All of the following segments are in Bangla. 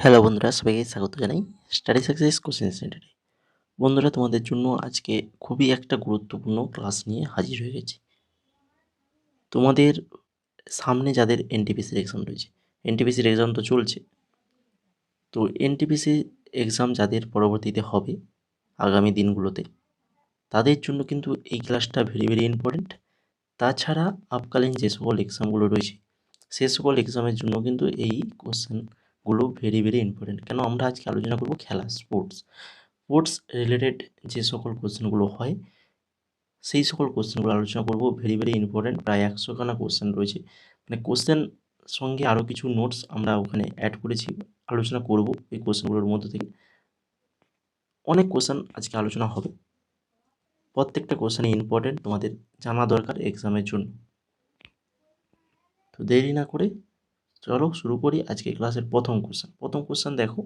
হ্যালো বন্ধুরা, সবাইকে স্বাগত জানাই স্টাডি সাকসেস কোচিং সেন্টারে। বন্ধুরা, তোমাদের জন্য আজকে খুবই একটা গুরুত্বপূর্ণ ক্লাস নিয়ে হাজির হয়ে গেছি। তোমাদের সামনে যাদের এনটিপিসির এক্সাম রয়েছে, এনটিপিসির এক্সাম তো চলছে, তো এনটিপিসি এক্সাম যাদের পরবর্তীতে হবে আগামী দিনগুলোতে, তাদের জন্য কিন্তু এই ক্লাসটা ভেরি ভেরি ইম্পর্টেন্ট। তাছাড়া আপকালীন যে সকল এক্সামগুলো রয়েছে, সে সকল এক্সামের জন্য কিন্তু এই কোশ্চেনগুলো ভেরি ভেরি ইম্পর্টেন্ট। কেন আমরা আজকে আলোচনা করব খেলা, স্পোর্টস রিলেটেড যে সকল কোশ্চেনগুলো হয়, সেই সকল কোশ্চেনগুলো আলোচনা করব। ভেরি ভেরি ইম্পর্টেন্ট, প্রায় 100খানা কোশ্চেন রয়েছে। মানে কোশ্চেন সঙ্গে আরও কিছু নোটস আমরা ওখানে অ্যাড করেছি, আলোচনা করব এই কোশ্চেনগুলোর মধ্যে থেকে। অনেক কোশ্চেন আজকে আলোচনা হবে, প্রত্যেকটা কোশ্চেনই ইম্পর্টেন্ট, তোমাদের জানা দরকার এক্সামের জন্য। তো দেরি না করে চলো শুরু করি আজকে ক্লাসের প্রথম কোশ্চেন দেখো,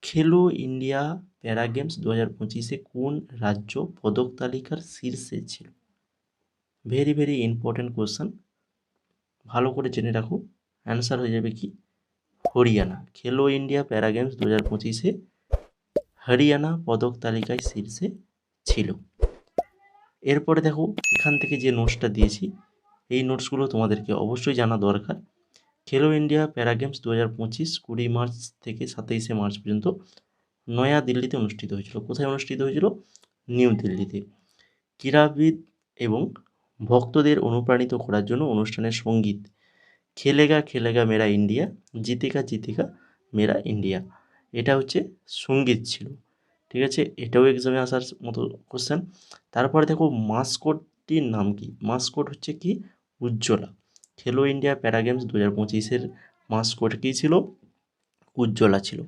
খেলো ইন্ডিয়া প্যারা গেমস 2025-এ কোন রাজ্য পদক তালিকার শীর্ষে ছিল? ভেরি ভেরি ইম্পর্টেন্ট কোশ্চেন, ভালো করে জেনে রাখো। অ্যান্সার হয়ে যাবে কি? হরিয়ানা। খেলো ইন্ডিয়া প্যারা গেমস 2025-এ হরিয়ানা পদক তালিকায় শীর্ষে ছিল। এরপরে দেখো, এখান থেকে যে নোটসটা দিয়েছি, এই নোটসগুলো তোমাদেরকে অবশ্যই জানা দরকার। খেলো ইন্ডিয়া প্যারা গেমস 2025 20 মার্চ থেকে 27শে মার্চ পর্যন্ত নয়া দিল্লিতে অনুষ্ঠিত হয়েছিল। কোথায় অনুষ্ঠিত হয়েছিল? নিউ দিল্লিতে। ক্রীড়াবিদ এবং ভক্তদের অনুপ্রাণিত করার জন্য অনুষ্ঠানের সঙ্গীত খেলেগা খেলেগা মেরা ইন্ডিয়া, জিতেগা জিতেগা মেরা ইন্ডিয়া, এটা হচ্ছে সঙ্গীত ছিল। ঠিক আছে, এটাও এক্সামে আসার মতো কোশ্চেন। তারপরে দেখো, মাস্কটটির নাম কি? মাস্কট হচ্ছে কি? উজ্জ্বলা। খেলো ইন্ডিয়া প্যারা গেমস 2025-এর মাস্কট কী ছিল? উজ্জ্বলা ছিল।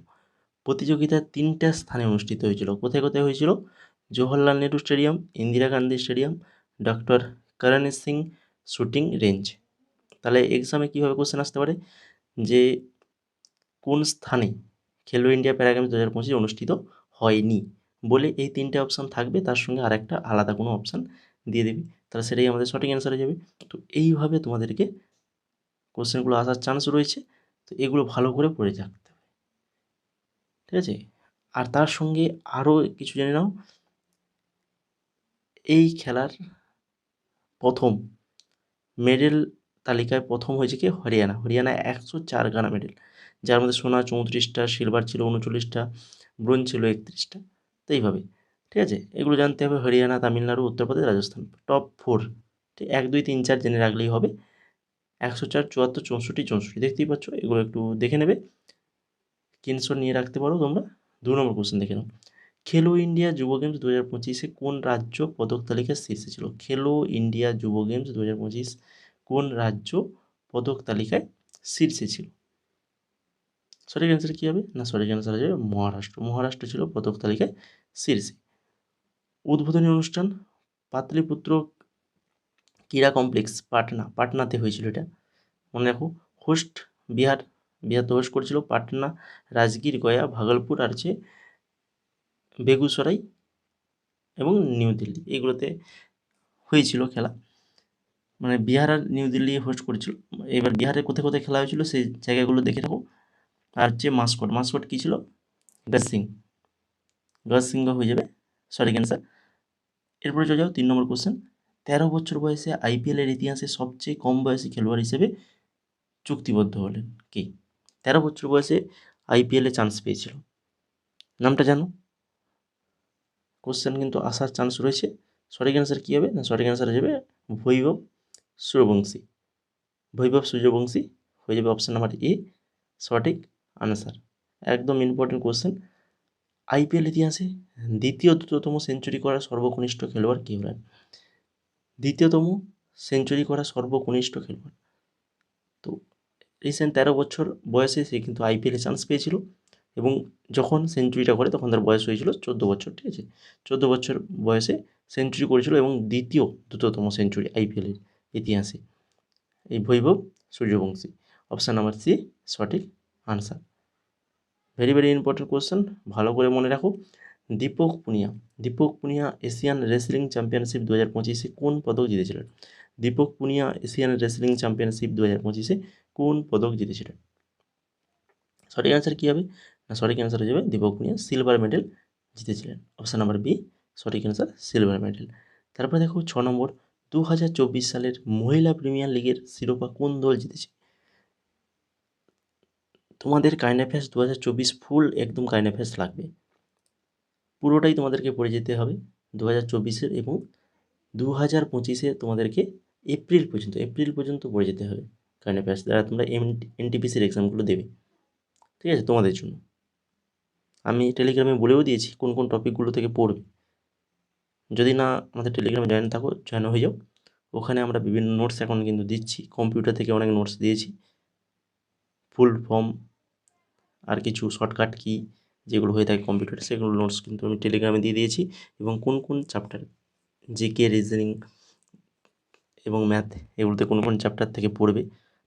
প্রতিযোগিতা 3টা স্থানে অনুষ্ঠিত হয়েছিল। কোথায় কোথায় হয়েছিল? Jawaharlal Nehru stadium, Indira Gandhi stadium, doctor Karan Singh shooting range. তাহলে এক্সামে কীভাবে কোশ্চেন আসতে পারে যে কোন স্থানে খেলো ইন্ডিয়া প্যারা গেমস 2025 অনুষ্ঠিত হয়নি বলে এই 3টে অপশান থাকবে, তার সঙ্গে আর একটা আলাদা কোনো অপশান দিয়ে দেবে, তাহলে সেটাই আমাদের সঠিক অ্যান্সার হয়ে যাবে। তো এইভাবে তোমাদেরকে কোশ্চেনগুলো আসার চান্স রয়েছে, তো এগুলো ভালো করে পড়ে থাকতে হবে। ঠিক আছে, আর তার সঙ্গে আরও কিছু জেনে নাও। এই খেলার প্রথম মেডেল তালিকায় প্রথম হয়েছে কি? হরিয়ানা 104খানা মেডেল, যার মধ্যে সোনা 34টা, সিলভার ছিল 39টা, ব্রোঞ্জ ছিল 31টা। তো এইভাবে, ঠিক আছে, এগুলো জানতে হবে। হরিয়ানা, তামিলনাড়ু, উত্তরপ্রদেশ, রাজস্থান, টপ 4। ঠিক 1 2 3 4 জেনে রাখলেই হবে। 104, 74, 64, 64 দেখতেই পাচ্ছ, এগুলো একটু দেখে নেবে, স্ক্রিনশট নিয়ে রাখতে পারো তোমরা। 2 নম্বর কোশ্চেন দেখে নাও। খেলো ইন্ডিয়া যুব গেমস 2025-এ কোন রাজ্য পদক তালিকার শীর্ষে ছিল? খেলো ইন্ডিয়া যুব গেমস 2025 কোন রাজ্য পদক তালিকায় শীর্ষে ছিল? সঠিক অ্যান্সার কী হবে? না, সঠিক অ্যান্সার হয়ে যাবে মহারাষ্ট্র ছিল পদক তালিকায় শীর্ষে। উদ্বোধনী অনুষ্ঠান পাটলিপুত্র ক্রীড়া কমপ্লেক্স, পাটনাতে হয়েছিল এটা, মনে রাখো। হোস্ট বিহার তো হোস্ট করেছিল পাটনা, রাজগীর, গয়া, ভাগলপুর আর হচ্ছে বেগুসরাই এবং নিউ দিল্লি, এগুলোতে হয়েছিল খেলা। মানে বিহার আর নিউ দিল্লি হোস্ট করেছিল। এবার বিহারে কোথায় কোথায় খেলা হয়েছিল সেই জায়গাগুলো দেখে রাখো। আর হচ্ছে মাস্কট কী ছিল? গজ সিংহ হয়ে যাবে সঠিক অ্যান্সার। এরপরে চলে যাও 3 নম্বর কোশ্চেন। 13 বছর বয়সে আইপিএলের ইতিহাসে সবচেয়ে কম বয়সী খেলোয়াড় হিসেবে চুক্তিবদ্ধ হলেন কে? 13 বছর বয়সে আইপিএলে চান্স পেয়েছিল, নামটা জানো? কোশ্চেন কিন্তু আসার চান্স রয়েছে। সঠিক অ্যান্সার কী হবে? না, সঠিক অ্যান্সার হয়ে যাবে বৈভব সূর্যবংশী। বৈভব সূর্যবংশী হয়ে যাবে অপশান নাম্বার এ সঠিক আনসার। একদম ইম্পর্টেন্ট কোশ্চেন। আইপিএল ইতিহাসে দ্বিতীয়তম সেঞ্চুরি করা সর্বকনিষ্ঠ খেলোয়াড় কে হলেন? দ্বিতীয়তম সেঞ্চুরি করা সর্বকনিষ্ঠ খেলোয়াড়। তো রিসেন্ট 13 বছর বয়সে সে কিন্তু আইপিএলে চান্স পেয়েছিল, এবং যখন সেঞ্চুরিটা করে তখন তার বয়স হয়েছিল 14 বছর। ঠিক আছে, 14 বছর বয়সে সেঞ্চুরি করেছিল এবং দ্রুততম সেঞ্চুরি আইপিএলের ইতিহাসে এই Vaibhav Suryavanshi. Option number C সঠিক answer. Very very important question, ভালো করে মনে রাখো। Deepak Punia Asian wrestling championship 2025-এ কোন পদক জিতেছিলেন? Deepak Punia Asian wrestling championship 2025-এ কোন পদক জিতেছিলেন? সঠিক অ্যান্সার কী হবে? না, সঠিক অ্যান্সার হয়ে যাবে দীপক ভুঁইয়া সিলভার মেডেল জিতেছিলেন। অপশান নাম্বার বি সঠিক অ্যান্সার, সিলভার মেডেল। তারপরে দেখো 6 নম্বর, 2024 সালের মহিলা প্রিমিয়ার লিগের শিরোপা কোন দল জিতেছে? তোমাদের কারেন্ট অ্যাফেয়ার্স 2024 ফুল একদম কারেন্ট অ্যাফেয়ার্স লাগবে, পুরোটাই তোমাদেরকে পড়ে যেতে হবে 2024-এর, এবং 2025-এ তোমাদেরকে এপ্রিল পর্যন্ত পড়ে যেতে হবে কারেন্ট অ্যাফেয়ার্স, যারা তোমরা এনটিপিসির এক্সামগুলো দেবে। ঠিক আছে, তোমাদের জন্য আমি টেলিগ্রামে বলেও দিয়েছি কোন কোন টপিকগুলো থেকে পড়বে। যদি না আমাদের টেলিগ্রামে জয়েন থাকো, জয়েন হয়ে যাও। ওখানে আমরা বিভিন্ন নোটস এখন কিন্তু দিচ্ছি, কম্পিউটার থেকে অনেক নোটস দিয়েছি, ফুল ফর্ম আর কিছু শর্টকাট কি যেগুলো হয়ে থাকে কম্পিউটারে, সেগুলো নোটস কিন্তু আমি টেলিগ্রামে দিয়ে দিয়েছি। এবং কোন কোন চ্যাপ্টার, জিকে, রিজনিং এবং ম্যাথ, এগুলোতে কোন কোন চ্যাপ্টার থেকে পড়বে,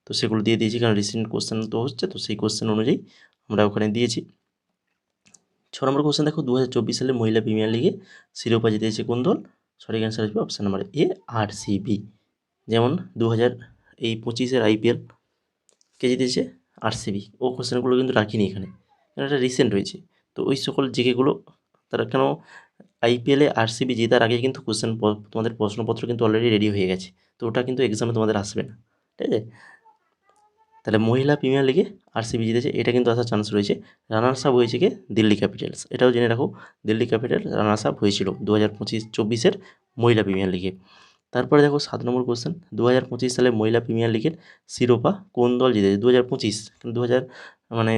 তো সেগুলো দিয়ে দিয়েছি, কারণ রিসেন্ট কোশ্চেন তো হচ্ছে, তো সেই কোশ্চেন অনুযায়ী আমরা ওখানে দিয়েছি। 6 নম্বর কোশ্চেন দেখো, 2024 সালে মহিলা প্রিমিয়ার লিগে শিরোপা জিতেছে কোন দল? সঠিক অ্যান্সার আসবে অপশান নাম্বার এ, আরসিবি। যেমন 2025-এর আইপিএল কে জিতেছে? আরসিবি। ও কোশ্চেনগুলো কিন্তু রাখিনি এখানে, কারণ এটা রিসেন্ট হয়েছে। তো ওই সকল জিকেগুলো তারা কেন, আইপিএলে আরসিবি জেতার আগে কিন্তু তোমাদের প্রশ্নপত্র কিন্তু অলরেডি রেডি হয়ে গেছে, তো ওটা কিন্তু এক্সামে তোমাদের আসবে না। ঠিক আছে, তাহলে মহিলা প্রিমিয়ার লিগে আরসিবি জিতেছে, এটা কিন্তু আসার চান্স রয়েছে। রানার্স আপ হয়েছে কে? দিল্লি ক্যাপিটালস। এটাও জেনে রাখো, দিল্লি ক্যাপিটাল রানার্স আপ হয়েছিল 2025-24-এর মহিলা প্রিমিয়ার লিগে। তারপরে দেখো 7 নম্বর কোশ্চেন, 2025 সালে মহিলা প্রিমিয়ার লিগের শিরোপা কোন দল জিতেছে? 2025, 2000 মানে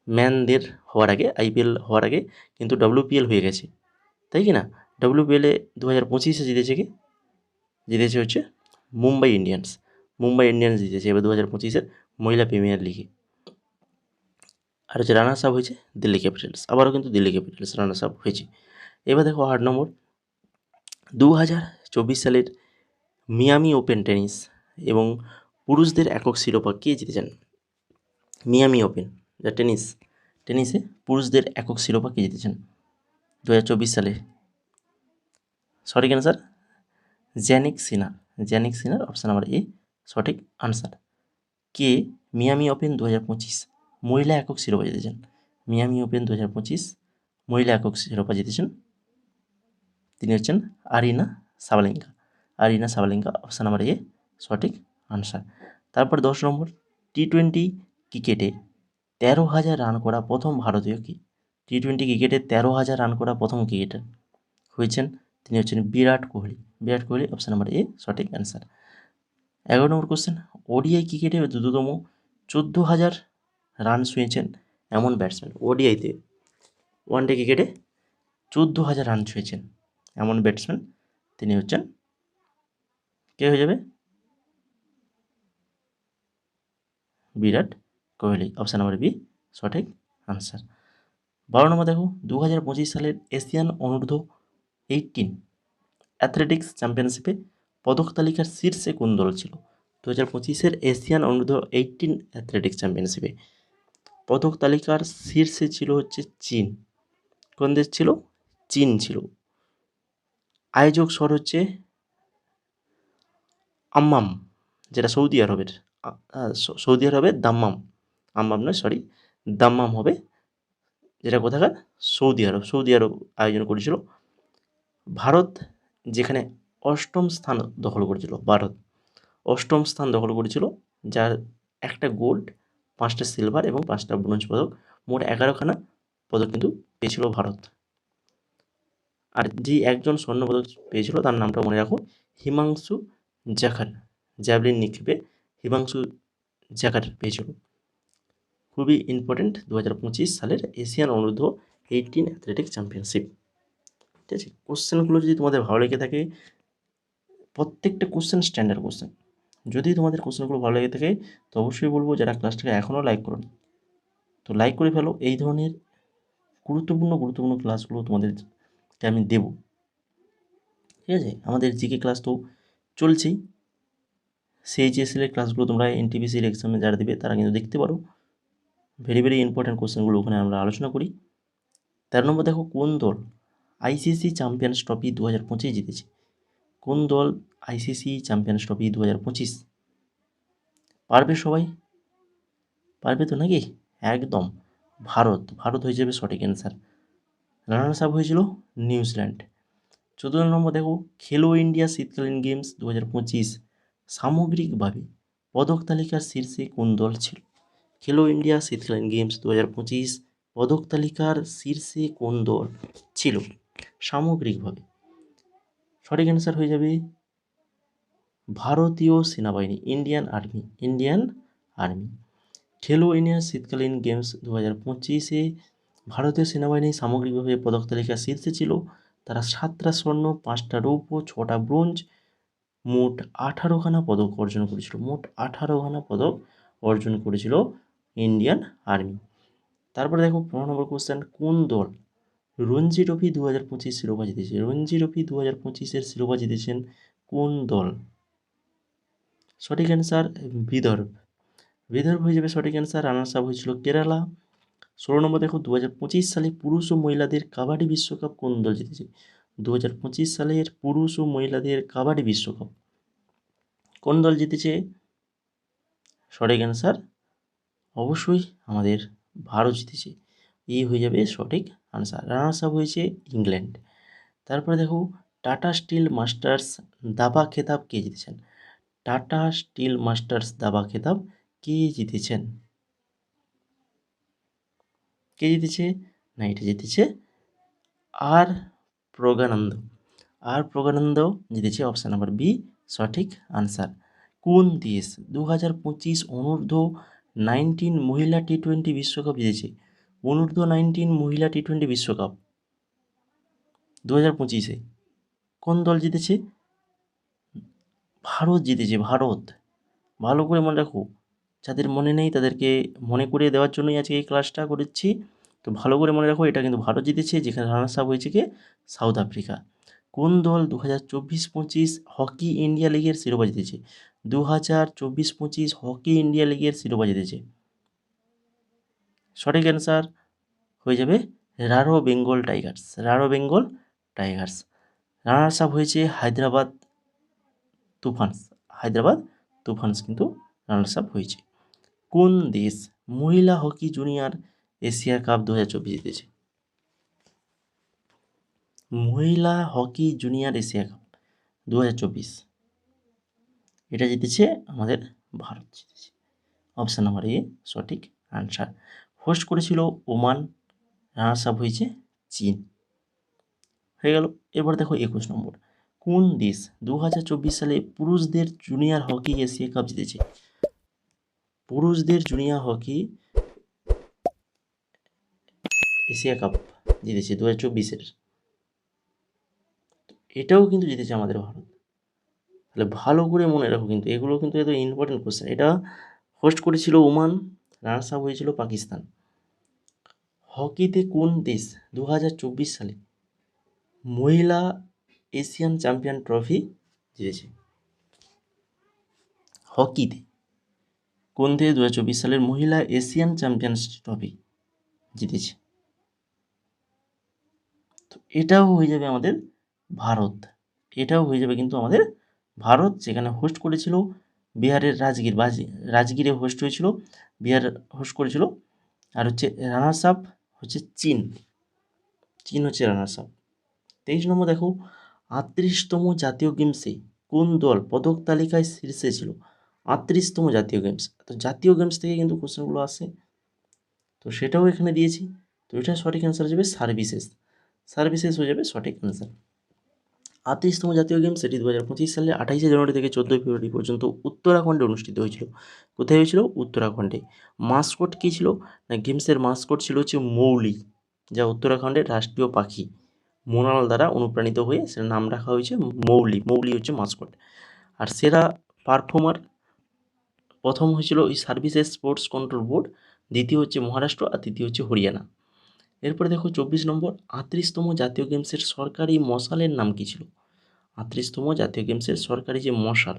ম্যানদের হওয়ার আগে, আইপিএল হওয়ার আগে কিন্তু ডব্লিউপিএল হয়ে গেছে, তাই কি না? ডব্লিউপিএলে 2025-এ জিতেছে কে? জিতেছে হচ্ছে মুম্বাই ইন্ডিয়ান্স। মুম্বাই ইন্ডিয়ান্স জিতেছে এবার 2025-এর মহিলা প্রিমিয়ার লিগে। আর হচ্ছে রানার্স আপ হয়েছে দিল্লি ক্যাপিটালস, আবারও কিন্তু দিল্লি ক্যাপিটালস রানার্স আপ হয়েছে। এবার দেখো 8 নম্বর, 2024 সালের মিয়ামি ওপেন টেনিস এবং পুরুষদের একক শিরোপা কে জিতেছেন? মিয়ামি ওপেন, যা টেনিসে পুরুষদের একক শিরোপা কে জিতেছেন 2024 সালে? সঠিক answer Jannik Sinner, option number A সঠিক আনসার। কে মিয়ামি ওপেন 2025 মহিলা একক শিরোপা জিতেছেন? মিয়ামি ওপেন 2025 মহিলা একক শিরোপা জিতেছেন, তিনি হচ্ছেন Arina Sabalenka, option number A সঠিক আনসার। তারপর 10 নম্বর, টি-20 ক্রিকেটে 13,000 রান করা প্রথম ভারতীয় কি? টি-20 ক্রিকেটে 13,000 রান করা প্রথম ক্রিকেটার হয়েছেন, তিনি হচ্ছেন বিরাট কোহলি, অপশান নাম্বার এ সঠিক অ্যান্সার। 11 নম্বর কোশ্চেন, ওডিআই ক্রিকেটে দ্রুততম 14,000 রান ছুঁয়েছেন এমন ব্যাটসম্যান? ওডিআইতে, ওয়ানডে ক্রিকেটে 14,000 রান ছুঁয়েছেন এমন ব্যাটসম্যান, তিনি হচ্ছেন, কে হয়ে যাবে? বিরাট কোহলি, অপশান নাম্বার বি সঠিক আনসার। 12 নম্বর দেখো, 2025 সালের এশিয়ান অনূর্ধ্ব 18 অ্যাথলেটিক্স চ্যাম্পিয়নশিপে পদক তালিকার শীর্ষে কোন দল ছিল? 2025-এর এশিয়ান অনূর্ধ্ব 18 অ্যাথলেটিক্স চ্যাম্পিয়নশিপে পদক তালিকার শীর্ষে ছিল হচ্ছে চীন। কোন দেশ ছিল? চীন ছিল। আয়োজক শহর হচ্ছে আম্মাম, যেটা সৌদি আরবের, সৌদি আরবের দাম্মাম, আম্মাম নয় সরি, দাম্মাম হবে, যেটা কোথাকার? সৌদি আরব আয়োজন করেছিল। ভারত যেখানে অষ্টম স্থান দখল করেছিল, যার একটা গোল্ড, 5টা সিলভার এবং 5টা ব্রোঞ্জ পদক, মোট 11খানা পদক কিন্তু পেয়েছিল ভারত। আর যে একজন স্বর্ণ পদক পেয়েছিল তার নামটা মনে রাখো, হিমাংশু জাখার, জ্যাভলিন নিক্ষেপে হিমাংশু জাখার পেয়েছিল। খুবই ইম্পর্টেন্ট 2025 সালের এশিয়ান অনূর্ধ্ব 18 অ্যাথলেটিক্স চ্যাম্পিয়নশিপ। ঠিক আছে, কোশ্চেনগুলো যদি তোমাদের ভালো লেগে থাকে, প্রত্যেকটা কোশ্চেন স্ট্যান্ডার্ড কোশ্চেন, যদি তোমাদের কোশ্চেনগুলো ভালো লেগে থাকে তো অবশ্যই বলবো, যারা ক্লাসটাকে এখনও লাইক করো তো লাইক করে ফেলো। এই ধরনের গুরুত্বপূর্ণ ক্লাসগুলো তোমাদেরকে আমি দেবো। ঠিক আছে, আমাদের জিকে ক্লাস তো চলছেই, সিএইচএসএল এর ক্লাসগুলো তোমরা এনটিপিসির এক্সামে যারা দেবে তারা কিন্তু দেখতে পারো। ভেরি ইম্পর্ট্যান্ট কোশ্চেনগুলো ওখানে আমরা আলোচনা করি। 13 নম্বর দেখো, কোন দল আইসিসি চ্যাম্পিয়ন্স ট্রফি 2025 জিতেছে? কোন দল আইসিসি চ্যাম্পিয়ন্স ট্রফি 2025? পারবে সবাই? পারবে তো নাকি? একদম, ভারত হয়ে যাবে সঠিক অ্যান্সার। রানার্স আপ হয়েছিল নিউজিল্যান্ড। 14 নম্বর দেখো, খেলো ইন্ডিয়া শীতকালীন গেমস 2025 সামগ্রিকভাবে পদক তালিকার শীর্ষে কোন দল ছিল? খেলো ইন্ডিয়া শীতকালীন গেমস 2025 পদক তালিকার শীর্ষে কোন দল ছিল সামগ্রিকভাবে? সঠিক অ্যান্সার হয়ে যাবে ভারতীয় সেনাবাহিনী, ইন্ডিয়ান আর্মি। খেলো ইন্ডিয়া শীতকালীন গেমস 2025-এ ভারতীয় সেনাবাহিনী সামগ্রিকভাবে পদক তালিকার শীর্ষে ছিল। তারা 7টা স্বর্ণ, 5টা রৌপ্য, 6টা ব্রোঞ্জ, মোট 18খানা পদক অর্জন করেছিল ইন্ডিয়ান আর্মি। তারপরে দেখো 15 নম্বর কোশ্চেন, কোন দল রঞ্জি ট্রফি 2025 শিরোপা জিতেছে? রঞ্জি ট্রফি 2025-এর শিরোপা জিতেছেন কোন দল? সঠিক অ্যান্সার বিদর্ভ হয়ে যাবে সঠিক অ্যান্সার। রানার্স আপ হয়েছিল কেরালা। 16 নম্বর দেখো, 2025 সালে পুরুষ ও মহিলাদের কাবাডি বিশ্বকাপ কোন দল জিতেছে? 2025 সালের পুরুষ ও মহিলাদের কাবাডি বিশ্বকাপ কোন দল জিতেছে? সঠিক অ্যান্সার অবশ্যই আমাদের ভারত জিতেছে। এই হয়ে যাবে সঠিক আনসার। রানার্স আপ হয়েছে ইংল্যান্ড। তারপরে দেখো, টাটা স্টিল মাস্টার্স দাবা খেতাব কে জিতেছেন? টাটা স্টিল মাস্টার্স দাবা খেতাব কে জিতেছেন? কে জিতেছে? না, এটা জিতেছে আর প্রজ্ঞানন্দ জিতেছে। অপশান নাম্বার বি সঠিক আনসার। কোন দেশ 2025 অনূর্ধ্ব-19 মহিলা টি-20 বিশ্বকাপ জিতেছে? অনূর্ধ্ব-19 মহিলা টি-20 বিশ্বকাপ 2025-এ কোন দল জিতেছে? ভারত জিতেছে, ভারত। ভালো করে মনে রাখো, যাদের মনে নেই তাদেরকে মনে করিয়ে দেওয়ার জন্যই আজকে এই ক্লাসটা করেছি। তো ভালো করে মনে রাখো, এটা কিন্তু ভারত জিতেছে, যেখানে রানার্স আপ হয়েছে কে? South Africa. কোন দল 2024-25 হকি ইন্ডিয়া লিগের শিরোপা জিতেছে? 2024-25 হকি ইন্ডিয়া লিগের শিরোপা জিতেছে? সঠিক অ্যান্সার হয়ে যাবে রারো বেঙ্গল টাইগার্স। রানার্স আপ হয়েছে হায়দ্রাবাদ তুফানস কিন্তু রানার্স আপ হয়েছে। কোন দেশ মহিলা হকি জুনিয়র এশিয়া কাপ 2024 জিতেছে? মহিলা হকি জুনিয়র এশিয়া কাপ 2024 এটা জিতেছে আমাদের ভারত জিতেছে। অপশান নাম্বার এ সঠিক আনসার। হোস্ট করেছিল ওমান। রানার্স আপ হয়েছে চীন। হয়ে গেল। এবার দেখো 21 নম্বর, কোন দেশ 2024 সালে পুরুষদের জুনিয়র হকি এশিয়া কাপ জিতেছে? পুরুষদের জুনিয়র হকি এশিয়া কাপ জিতেছে 2024-এর। এটাও কিন্তু জিতেছে আমাদের ভারত। তাহলে ভালো করে মনে রাখো, কিন্তু এগুলো কিন্তু এত ইম্পর্টেন্ট কোশ্চেন। এটা হোস্ট করেছিল ওমান, রানার্স আপ হয়েছিল পাকিস্তান। হকিতে কোন দেশ 2024 সালে মহিলা এশিয়ান চ্যাম্পিয়ন ট্রফি জিতেছে? হকিতে কোন দেশ 2024 সালের মহিলা এশিয়ান চ্যাম্পিয়ন্স ট্রফি জিতেছে? তো এটাও হয়ে যাবে আমাদের ভারত। কিন্তু আমাদের ভারত, যেখানে হোস্ট করেছিল বিহারের রাজগীরে হোস্ট হয়েছিল, বিহার হোস্ট করেছিল। আর হচ্ছে রানার্স আপ হচ্ছে চীন হচ্ছে রানার্স আপ। 23 নম্বর দেখো, 38তম জাতীয় গেমসে কোন দল পদক তালিকায় শীর্ষে ছিল? 38তম জাতীয় গেমস, তো জাতীয় গেমস থেকে কিন্তু কোশ্চেনগুলো আসে, তো সেটাও এখানে দিয়েছি। তো এটা সঠিক অ্যান্সার হয়ে যাবে সার্ভিসেস হয়ে যাবে সঠিক অ্যান্সার। 38তম জাতীয় গেমস এটি 2025 সালে 28শে জানুয়ারি থেকে 14ই ফেব্রুয়ারি পর্যন্ত উত্তরাখণ্ডে অনুষ্ঠিত হয়েছিল। কোথায় হয়েছিল? উত্তরাখণ্ডে। মাস্কট কী ছিল? না, গেমসের মাস্কট ছিল হচ্ছে মৌলি, যা উত্তরাখণ্ডের রাষ্ট্রীয় পাখি। মোনাল দ্বারা অনুপ্রাণিত হয়ে সেটার নাম রাখা হয়েছে মৌলি হচ্ছে মাস্কট। আর সেরা পারফর্মার প্রথম হয়েছিল ওই সার্ভিসেস স্পোর্টস কন্ট্রোল বোর্ড, দ্বিতীয় হচ্ছে মহারাষ্ট্র, আর তৃতীয় হচ্ছে হরিয়ানা। এরপরে দেখো 24 নম্বর, 38তম জাতীয় গেমসের সরকারি মশালের নাম কী ছিল? 38তম জাতীয় গেমসের সরকারি যে মশাল,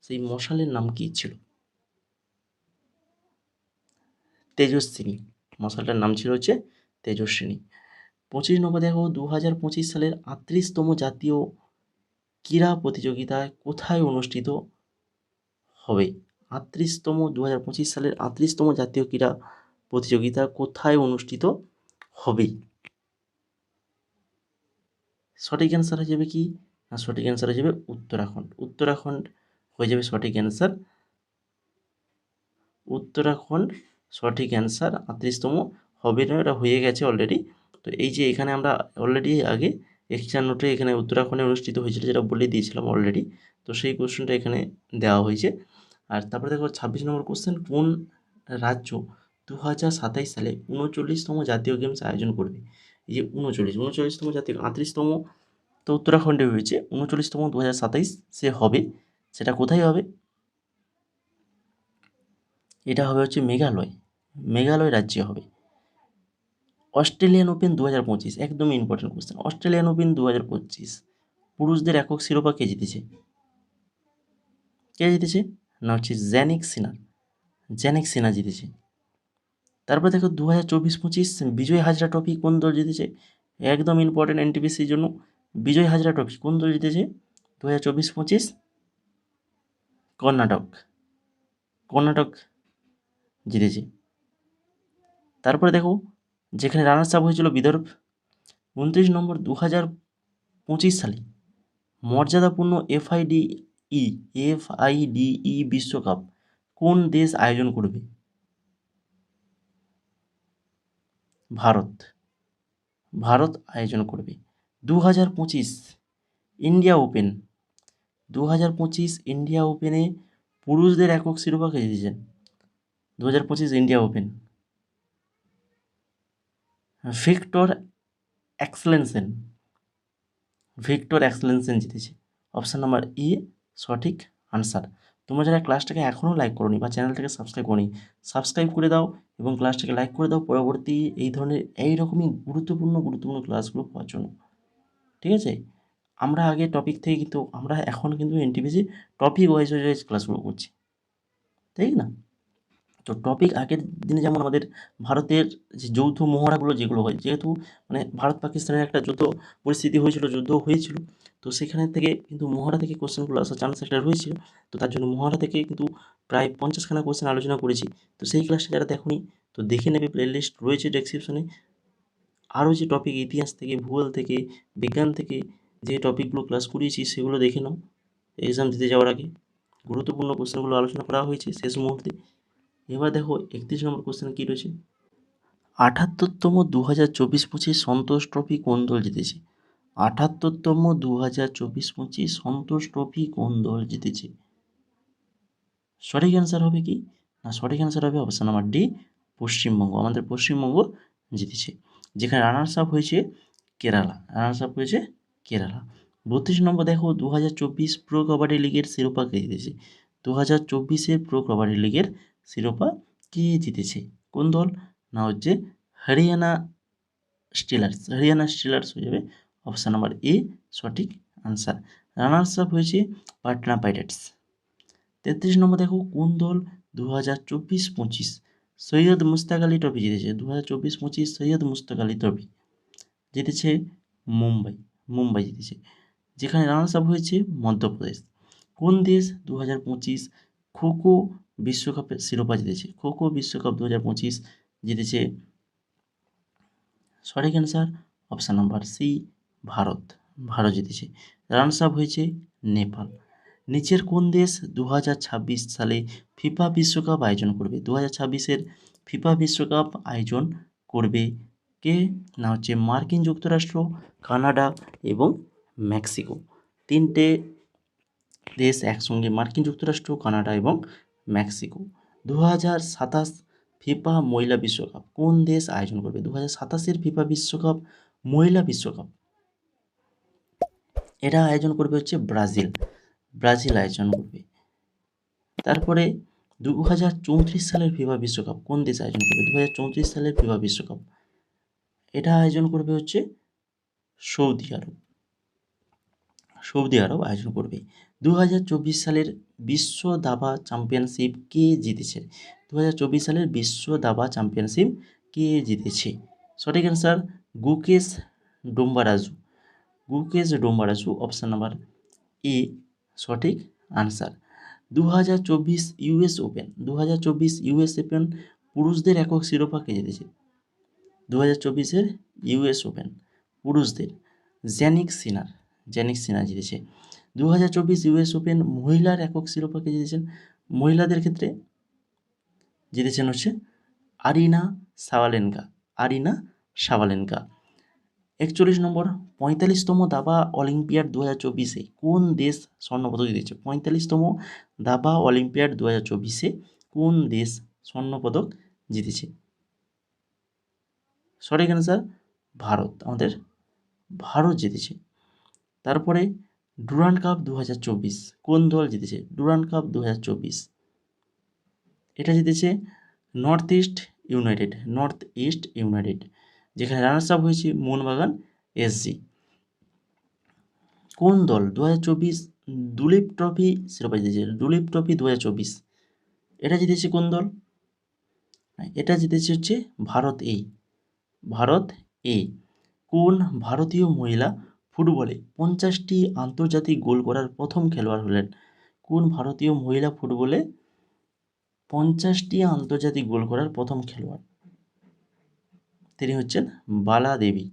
সেই মশালের নাম কী ছিল? তেজস্বিনী। মশালটার নাম ছিল হচ্ছে তেজস্বিনী। 25 নম্বর দেখো, 2025 সালের 38তম জাতীয় ক্রীড়া প্রতিযোগিতা কোথায় অনুষ্ঠিত হবে? 2025 সালের 38তম জাতীয় ক্রীড়া প্রতিযোগিতা কোথায় অনুষ্ঠিত হবে? সঠিক অ্যান্সার হয়ে যাবে কি না, সঠিক অ্যান্সার হয়ে যাবে উত্তরাখণ্ড। উত্তরাখণ্ড হয়ে যাবে সঠিক অ্যান্সার। উত্তরাখণ্ড সঠিক অ্যান্সার। 38তম হবে না, এটা হয়ে গেছে অলরেডি। তো এই যে এখানে আমরা অলরেডি আগে এক্সচার নোটে এখানে উত্তরাখণ্ডে অনুষ্ঠিত হয়েছিল যেটা বলে দিয়েছিলাম অলরেডি, তো সেই কোশ্চেনটা এখানে দেওয়া হয়েছে। আর তারপরে দেখো 26 নম্বর কোশ্চেন, কোন রাজ্য 2027 সালে 39তম জাতীয় গেমস আয়োজন করবে? এই যে 39তম জাতীয়, 38তম তো উত্তরাখণ্ডে হয়েছে, 39তম 2027 সে হবে, সেটা কোথায় হবে? এটা হবে হচ্ছে মেঘালয়, মেঘালয় রাজ্যে হবে। অস্ট্রেলিয়ান ওপেন 2025, একদম ইম্পর্টেন্ট কোশ্চেন। অস্ট্রেলিয়ান ওপেন 2025 পুরুষদের একক শিরোপা কে জিতেছে? কে জিতেছে না হচ্ছে জ্যানিক সিনার, জ্যানিক সিনা জিতেছে। তারপর দেখো 2024-25 বিজয় হাজরা ট্রফি কোন দল জিতেছে? একদম ইম্পর্টেন্ট এনটিপিসির জন্য। বিজয় হাজরা ট্রফি কোন দল জিতেছে 2024-25? কর্ণাটক, কর্ণাটক জিতেছে। তারপরে দেখো যেখানে রানার্স আপ হয়েছিল বিদর্ভ। 29 নম্বর, 2025 সালে মর্যাদাপূর্ণ এফআইডিই বিশ্বকাপ কোন দেশ আয়োজন করবে? ভারত, ভারত আয়োজন করবে। 2025 ইন্ডিয়া ওপেন, 2025 ইন্ডিয়া ওপেনে পুরুষদের একক শিরোপা কে জিতেছেন? 2025 ইন্ডিয়া ওপেন ভিক্টর এক্সেলেনসেন, ভিক্টর এক্সেলেনসেন জিতেছে। অপশান নাম্বার এ সঠিক আনসার। তোমরা যারা ক্লাসটাকে এখনও লাইক করোনি বা চ্যানেলটাকে সাবস্ক্রাইব করোনি, সাবস্ক্রাইব করে দাও এবং ক্লাসটাকে লাইক করে দাও পরবর্তী এই ধরনের এইরকমই গুরুত্বপূর্ণ ক্লাসগুলো পাওয়ার জন্য। ঠিক আছে, আমরা আগে টপিক থেকে কিন্তু আমরা এখন কিন্তু এনটিপিসি টপিক ওয়াইজ ক্লাসগুলো করছি, তাই না? তো টপিক আগের দিনে যেমন আমাদের ভারতের যে যৌথ মহড়াগুলো যেগুলো হয়, যেহেতু মানে ভারত পাকিস্তানের একটা যুদ্ধ পরিস্থিতি হয়েছিল, যুদ্ধ হয়েছিল, তো সেখানে থেকে কিন্তু মহড়া থেকে কোশ্চেনগুলো আসার চান্স একটা রয়েছিল। তো তার জন্য মহড়া থেকে কিন্তু প্রায় 50খানা কোশ্চেন আলোচনা করেছি। তো সেই ক্লাসটা যারা দেখোনি তো দেখে নেবে, প্লেলিস্ট রয়েছে ডেসক্রিপশনে। আরও যে টপিক ইতিহাস থেকে, ভূগোল থেকে, বিজ্ঞান থেকে যে টপিকগুলো ক্লাস করিয়েছি সেগুলো দেখে নাও এক্সাম দিতে যাওয়ার আগে। গুরুত্বপূর্ণ কোশ্চেনগুলো আলোচনা করা হয়েছে শেষ মুহূর্তে। এবার দেখো 31 নম্বর কোশ্চেন কী রয়েছে। 78তম 2024-25 সন্তোষ ট্রফি কোন দল জিতেছে? 78তম 2024-25 সন্তোষ ট্রফি কোন দল জিতেছে? সঠিক অ্যান্সার হবে কি না, সঠিক অ্যান্সার হবে অপশান নাম্বার ডি, পশ্চিমবঙ্গ। আমাদের পশ্চিমবঙ্গ জিতেছে, যেখানে রানার্স আপ হয়েছে কেরালা, রানার্স আপ হয়েছে কেরালা। 32 নম্বর দেখো 2024 প্রো কবাডি লিগের শিরোপা কে জিতেছে? 2024 প্রো কবাডি লিগের শিরোপা কে জিতেছে? কোন দল না হচ্ছে হরিয়ানা স্টিলার্স, হরিয়ানা স্টিলার্স হয়ে যাবে অপশান নাম্বার এ সঠিক আনসার। রানার্স আপ হয়েছে পাটনা পাইরেটস। 33 নম্বর দেখো কোন দল 2024-25 সৈয়দ মুস্তাক আলী ট্রফি জিতেছে? 2024-25 সৈয়দ মুস্তাক আলী ট্রফি জিতেছে মুম্বাই, মুম্বাই জিতেছে, যেখানে রানার্স আপ হয়েছে মধ্যপ্রদেশ। কোন দেশ 2025 খোখো বিশ্বকাপের শিরোপা জিতেছে? খোখো বিশ্বকাপ 2025 জিতেছে, সঠিক answer option number C Bharat, Bharat জিতেছে। রানার্স আপ হয়েছে নেপাল। নিচের কোন দেশ 2026 সালে ফিফা বিশ্বকাপ আয়োজন করবে? 2026-এর ফিফা বিশ্বকাপ আয়োজন করবে কে না হচ্ছে মার্কিন যুক্তরাষ্ট্র, কানাডা এবং মেক্সিকো। তিনটে দেশ একসঙ্গে, মার্কিন যুক্তরাষ্ট্র, কানাডা এবং মেক্সিকো। 2027 ফিফা মহিলা বিশ্বকাপ কোন দেশ আয়োজন করবে? 2027-এর ফিফা বিশ্বকাপ মহিলা বিশ্বকাপ এটা আয়োজন করবে হচ্ছে ব্রাজিল, ব্রাজিল আয়োজন করবে। তারপরে 2034 সালের ফিফা বিশ্বকাপ কোন দেশ আয়োজন করবে? 2034 সালের ফিফা বিশ্বকাপ এটা আয়োজন করবে হচ্ছে সৌদি আরব, সৌদি আরব আয়োজন করবে। 2024 সালের বিশ্ব দাবা চ্যাম্পিয়নশিপ কে জিতেছে? 2024 সালের বিশ্ব দাবা চ্যাম্পিয়নশিপ কে জিতেছে? সঠিক answer Gukesh Dommaraju, Gukesh Dommaraju option number A সঠিক answer. 2024 US open, 2024 US open পুরুষদের একক শিরোপা কে জিতেছে? 2024-এর ইউএস ওপেন পুরুষদের জ্যানিক সিনার জিতেছে। 2024 ইউএস ওপেন মহিলার একক শিরোপা কে জিতেছেন? মহিলাদের ক্ষেত্রে জিতেছেন হচ্ছে আরিনা সাবালেনকা। 41 নম্বর, 45তম দাবা অলিম্পিয়াড 2024-এ কোন দেশ স্বর্ণপদক জিতেছে? 45তম দাবা অলিম্পিয়াড 2024-এ কোন দেশ স্বর্ণপদক জিতেছে? সঠিক অ্যান্সার ভারত, আমাদের ভারত জিতেছে। তারপরে ডুরান্ড কাপ 2024 কোন দল জিতেছে? ডুরান্ড কাপ 2024 এটা জিতেছে নর্থ ইস্ট ইউনাইটেড, যেখানে রানার্স আপ হয়েছে মোহনবাগান এসজি। কোন দল 2024 দুলীপ ট্রফি শিরোপা জিতেছে? দুলীপ ট্রফি 2024 এটা জিতেছে কোন দল? এটা জিতেছে হচ্ছে ভারত এ। কোন ভারতীয় মহিলা ফুটবলে 50টি আন্তর্জাতিক গোল করার প্রথম খেলোয়াড় হলেন? কোন ভারতীয় মহিলা ফুটবলে 50টি আন্তর্জাতিক গোল করার প্রথম খেলোয়াড়? তিনি হচ্ছেন বালা দেবী।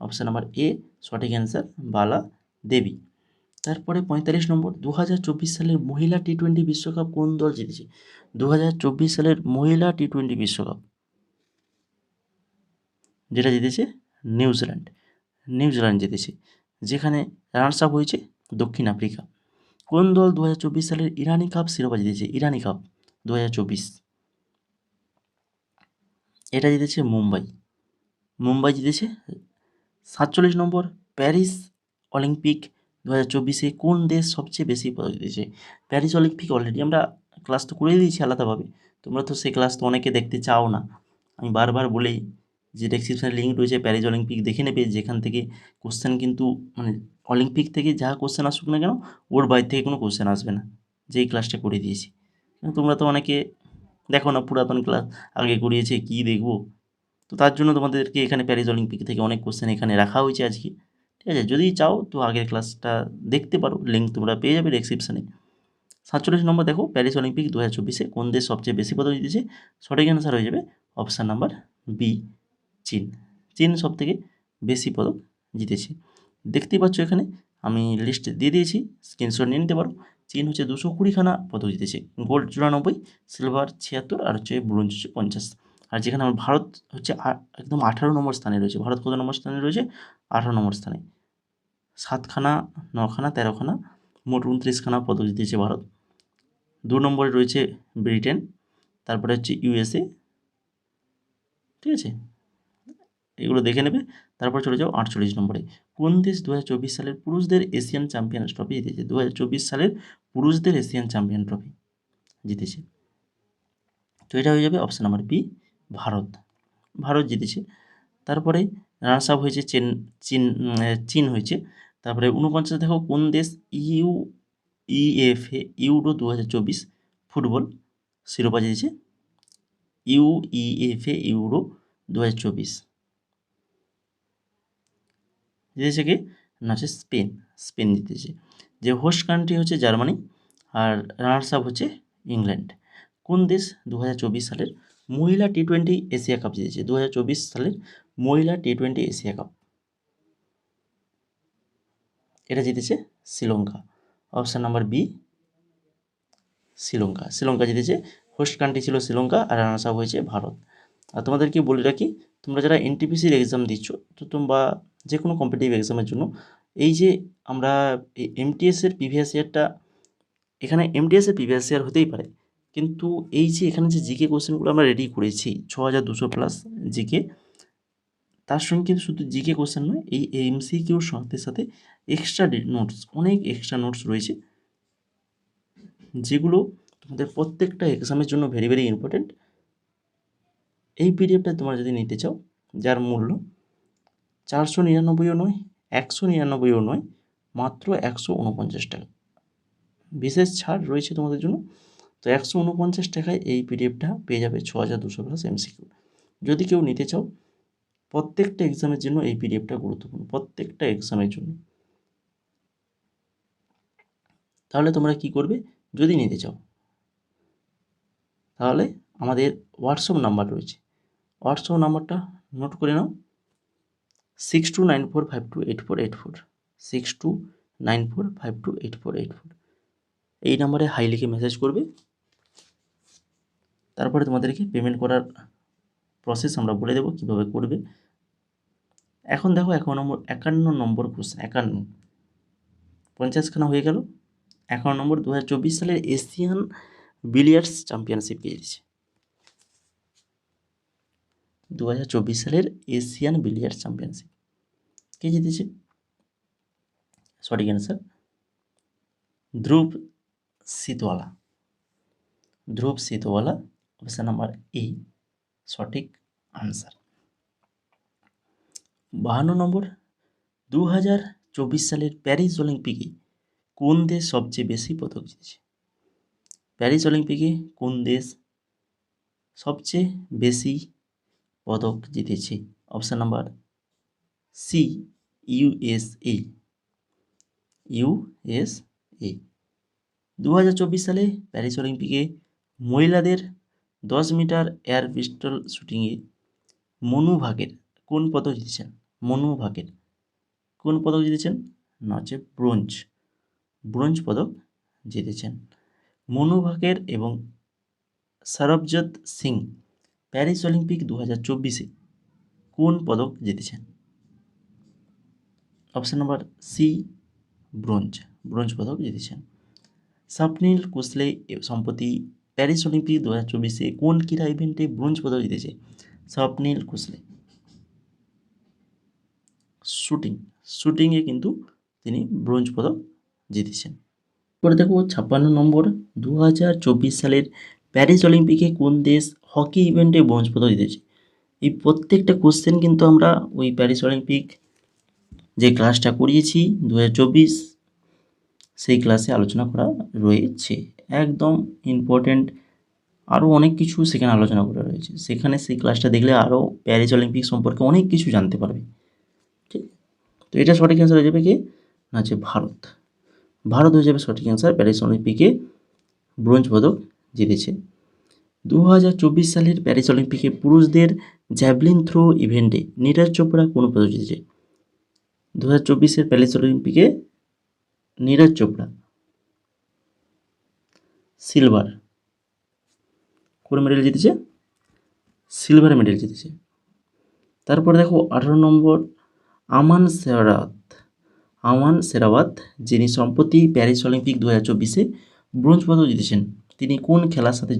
অপশান নাম্বার এ সঠিক অ্যান্সার, বালা দেবী। তারপরে 45 নম্বর, 2024 সালের মহিলা টি-20 বিশ্বকাপ কোন দল জিতেছে? 2024 সালের মহিলা টি-20 বিশ্বকাপ যেটা জিতেছে নিউজিল্যান্ড জিতেছে, যেখানে রানার্স আপ হয়েছে দক্ষিণ আফ্রিকা। কোন দল 2024 সালের ইরানি কাপ শিরোপা জিতেছে? ইরানি কাপ 2024 এটা জিতেছে মুম্বাই জিতেছে। 47 নম্বর, প্যারিস অলিম্পিক 2024-এ কোন দেশ সবচেয়ে বেশি পদক জিতেছে? প্যারিস অলিম্পিক অলরেডি আমরা ক্লাস তো করে দিয়েছি আলাদাভাবে, তোমরা তো সেই ক্লাস তো অনেকে দেখতে চাও না। আমি বারবার বলেই যে ডেসক্রিপশানে লিঙ্ক রয়েছে, প্যারিস অলিম্পিক দেখে নেবে, যেখান থেকে কোশ্চেন কিন্তু মানে অলিম্পিক থেকে যা কোশ্চেন আসুক না কেন ওর বাইরে থেকে কোনো কোশ্চেন আসবে না, যেই ক্লাসটা করে দিয়েছি। কিন্তু তোমরা তো অনেকে দেখো না, পুরাতন ক্লাস আগে করিয়েছে, কী দেখবো? তো তার জন্য তোমাদেরকে এখানে প্যারিস অলিম্পিক থেকে অনেক কোশ্চেন এখানে রাখা হয়েছে আজকে, ঠিক আছে? যদি চাও তো আগের ক্লাসটা দেখতে পারো, লিঙ্ক তোমরা পেয়ে যাবে ডেসক্রিপশানে। 47 নম্বর দেখো, প্যারিস অলিম্পিক 2024-এ কোন দেশ সবচেয়ে বেশি পদক জিতেছে? সঠিক অ্যান্সার হয়ে যাবে অপশান নাম্বার বি, চীন সব থেকে বেশি পদক জিতেছে। দেখতেই পাচ্ছ এখানে আমি লিস্ট দিয়ে দিয়েছি, স্ক্রিনশট নিয়ে নিতে পারো। চীন হচ্ছে 220খানা পদক জিতেছে, গোল্ড 94, সিলভার 76 আর হচ্ছে ব্রোঞ্জ হচ্ছে 50। আর যেখানে আমার ভারত হচ্ছে একদম 18 নম্বর স্থানে রয়েছে। ভারত কত নম্বর স্থানে রয়েছে? 18 নম্বর স্থানে। 7খানা 9খানা 13খানা মোট 29খানা পদক জিতেছে ভারত। 2 নম্বরে রয়েছে ব্রিটেন, তারপরে হচ্ছে ইউএসএ, ঠিক আছে? এগুলো দেখে নেবে। তারপর চলে যাও 48 নম্বরে। কোন দেশ 2024 সালের পুরুষদের এশিয়ান চ্যাম্পিয়ন্স ট্রফি জিতেছে? 2024 সালের পুরুষদের এশিয়ান চ্যাম্পিয়ন ট্রফি জিতেছে। তো এটা হয়ে যাবে অপশান নাম্বার বি, ভারত জিতেছে। তারপরে রানার্স আপ হয়েছে চীন হয়েছে। তারপরে 49 দেখো, কোন দেশ ইউরো 2024 ফুটবল শিরোপা জিতেছে? ইউরো 2024 জিতেছে কে? না, হচ্ছে স্পেন জিতেছে। যে হোস্ট কান্ট্রি হচ্ছে জার্মানি, আর রানার্স আপ হচ্ছে ইংল্যান্ড। কোন দেশ 2024 সালের মহিলা টি-20 এশিয়া কাপ জিতেছে? 2024 সালের মহিলা টি-20 এশিয়া কাপ এটা জিতেছে Sri Lanka. Option number B, Sri Lanka জিতেছে। হোস্ট কান্ট্রি ছিল শ্রীলঙ্কা, আর রানার্স আপ হয়েছে ভারত। আর তোমাদেরকে বলে রাখি, তোমরা যারা এনটিপিসির এক্সাম দিচ্ছ, তো তোমরা যে কোনো কম্পিটিটিভ এক্সামের জন্য এই যে আমরা এমটিএসের প্রিভিয়াস ইয়ারটা, এখানে এমটিএসের প্রিভিয়াস ইয়ার হতেই পারে, কিন্তু এই যে এখানে যে জিকে কোশ্চেনগুলো আমরা রেডি করেছি 6200 প্লাস জিকে, তার সঙ্গে কিন্তু শুধু জিকে কোশ্চেন নয়, এই এমসিকিউর সাথে সাথে এক্সট্রা নোটস, অনেক এক্সট্রা নোটস রয়েছে, যেগুলো তোমাদের প্রত্যেকটা এক্সামের জন্য ভেরি ভেরি ইম্পর্টেন্ট। এই পিডিএফটা তোমরা যদি নিতে চাও, যার মূল্য 499ও নয়, 199ও নয়, মাত্র 149 টাকা, বিশেষ ছাড় রয়েছে তোমাদের জন্য। তো 149 টাকায় এই পিডিএফটা পেয়ে যাবে 6200 প্লাস এমসিকিউ। যদি কেউ নিতে চাও, প্রত্যেকটা এক্সামের জন্য এই পিডিএফটা গুরুত্বপূর্ণ, প্রত্যেকটা এক্সামের জন্য। তাহলে তোমরা কি করবে, যদি নিতে চাও তাহলে আমাদের হোয়াটসঅ্যাপ নাম্বার রয়েছে, হোয়াটসঅ্যাপ নাম্বারটা নোট করে নাও, 6294528484, 6294528484। এই নাম্বারে হাই লিখে মেসেজ করবে। তারপরে তোমাদেরকে পেমেন্ট করার প্রসেস আমরা বলে দেবো কীভাবে করবে। এখন দেখো 51 নম্বর কোশ্চেন, 50খানা হয়ে গেল। 51 নম্বর, 2024 সালের এশিয়ান বিলিয়ার্ডস চ্যাম্পিয়নশিপ কে জিতেছে? 2024 সালের এশিয়ান বিলিয়ার্ডস চ্যাম্পিয়নশিপ কে জিতেছে? সঠিক answer Dhruv Sitwala. Dhruv Sitwala, option number A সঠিক আনসার। 52 নম্বর, 2024 সালের প্যারিস অলিম্পিকে কোন দেশ সবচেয়ে বেশি পদক জিতেছে? প্যারিস অলিম্পিকে কোন দেশ সবচেয়ে বেশি পদক জিতেছে? Option number C USA. USA. 2024 সালে প্যারিস অলিম্পিকে মহিলাদের 10 মিটার এয়ার পিস্টল শুটিংয়ে মনু ভাকের কোন পদক জিতেছেন? মনু ভাকের কোন পদক জিতেছেন? না হচ্ছে ব্রোঞ্জ পদক জিতেছেন। মনু ভাকের এবং সরবজত সিং প্যারিস অলিম্পিক 2024-এ কোন পদক জিতেছেন? অপশান নাম্বার সি ব্রোঞ্জ পদক জিতেছেন। স্বপ্নীল কুসলে সম্প্রতি প্যারিস অলিম্পিক 2024-এ কোন ক্রীড়া ইভেন্টে ব্রোঞ্জ পদক জিতেছে? স্বপ্নীল কুসলে শুটিংয়ে কিন্তু তিনি ব্রোঞ্জ পদক জিতেছেন। পরে দেখো 56 নম্বর, 2024 সালের প্যারিস অলিম্পিকে কোন দেশ হকি ইভেন্টে ব্রোঞ্জ পদক জিতেছে? এই প্রত্যেকটা কোশ্চেন কিন্তু আমরা ওই প্যারিস অলিম্পিক যে ক্লাসটা করিয়েছি 2024 সেই ক্লাসে আলোচনা করা রয়েছে। একদম ইম্পর্টেন্ট, আরও অনেক কিছু সেখানে আলোচনা করা রয়েছে। সেখানে সেই ক্লাসটা দেখলে আরও প্যারিস অলিম্পিক সম্পর্কে অনেক কিছু জানতে পারবে। ঠিক, তো এটা সঠিক অ্যান্সার হয়ে যাবে কি না হচ্ছে ভারত হয়ে যাবে সঠিক অ্যান্সার। প্যারিস অলিম্পিকে ব্রোঞ্জ পদক জিতেছে। 2024 সালের প্যারিস অলিম্পিকে পুরুষদের জ্যাভলিন থ্রো ইভেন্টে নীরজ চোপড়া কোন পদক জিতেছে? 2024-এর প্যারিস অলিম্পিকে নীরজ চোপড়া সিলভার কোন মেডেল জিতেছে? সিলভার মেডেল জিতেছে। তারপর দেখো 18 নম্বর, আমান সেরাওয়াত যিনি সম্প্রতি প্যারিস অলিম্পিক 2024-এ ব্রোঞ্জ পদক জিতেছেন, তিনি কোন খেলার সাথে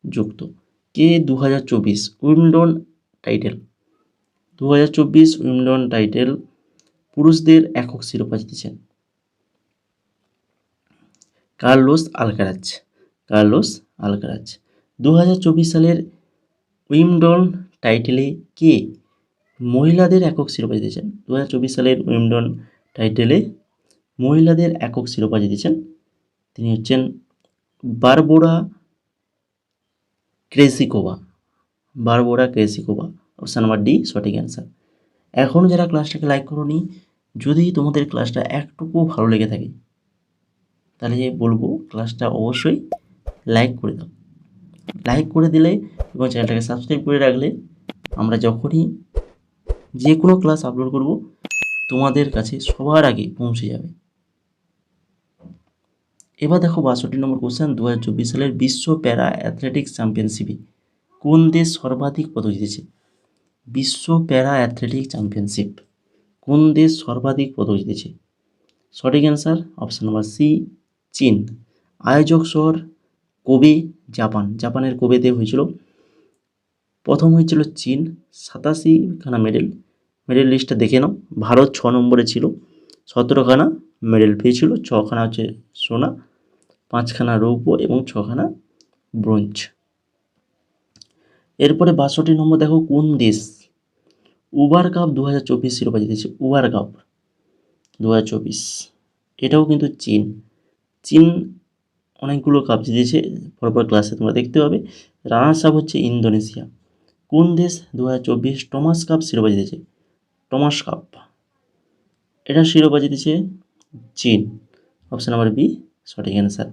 যুক্ত? কে 2024 উইম্বলডন টাইটেল 2024 উইম্বলডন টাইটেল পুরুষদের একক শিরোপা জিতেছেন? Carlos Alcaraz. 2024 সালের উইম্বলডন টাইটেলে কে মহিলাদের একক শিরোপা জিতেছেন? 2024 সালের উইম্বলডন টাইটেলে মহিলাদের একক শিরোপা জিতেছেন, তিনি হচ্ছেন বারবোরা ক্রেসিকোভা। অপশান নাম্বার ডি সঠিক অ্যান্সার। এখনও যারা ক্লাসটাকে লাইক করোনি, যদি তোমাদের ক্লাসটা একটুকু ভালো লেগে থাকে তাহলে বলবো ক্লাসটা অবশ্যই লাইক করে দাও। লাইক করে দিলে এবং চ্যানেলটাকে সাবস্ক্রাইব করে রাখলে আমরা যখনই যে কোনো ক্লাস আপলোড করব তোমাদের কাছে সবার আগে পৌঁছে যাবে। এবার দেখো 62 নম্বর কোশ্চেন, 2024 সালের বিশ্ব প্যারা অ্যাথলেটিক্স চ্যাম্পিয়নশিপে কোন দেশ সর্বাধিক পদক জিতেছে? বিশ্ব প্যারা অ্যাথলেটিক্স চ্যাম্পিয়নশিপ কোন দেশ সর্বাধিক পদক জিতেছে? সঠিক অ্যান্সার অপশান নাম্বার সি চীন। আয়োজক শহর কোবে, জাপানের কোবেতে হয়েছিল। প্রথম হয়েছিল চীন, 87খানা মেডেল লিস্টটা দেখে নাও। ভারত 6 নম্বরে ছিল, 17খানা মেডেল পেয়েছিল, 6খানা হচ্ছে সোনা, 5খানা রৌপ্য এবং 6খানা ব্রোঞ্জ। এরপরে 62 নম্বর দেখো, কোন দেশ উবার কাপ 2024 শিরোপা জিতেছে? উবার কাপ 2024, এটাও কিন্তু চীন অনেকগুলো কাপ জিতেছে, পরপর ক্লাসে তোমরা দেখতে পাবে। রানার্স আপ হচ্ছে ইন্দোনেশিয়া। কোন দেশ 2024 টমাস কাপ শিরোপা জিতেছে? টমাস কাপ এটা শিরোপা জিতেছে চীন। অপশান নাম্বার বি সঠিক অ্যান্সার।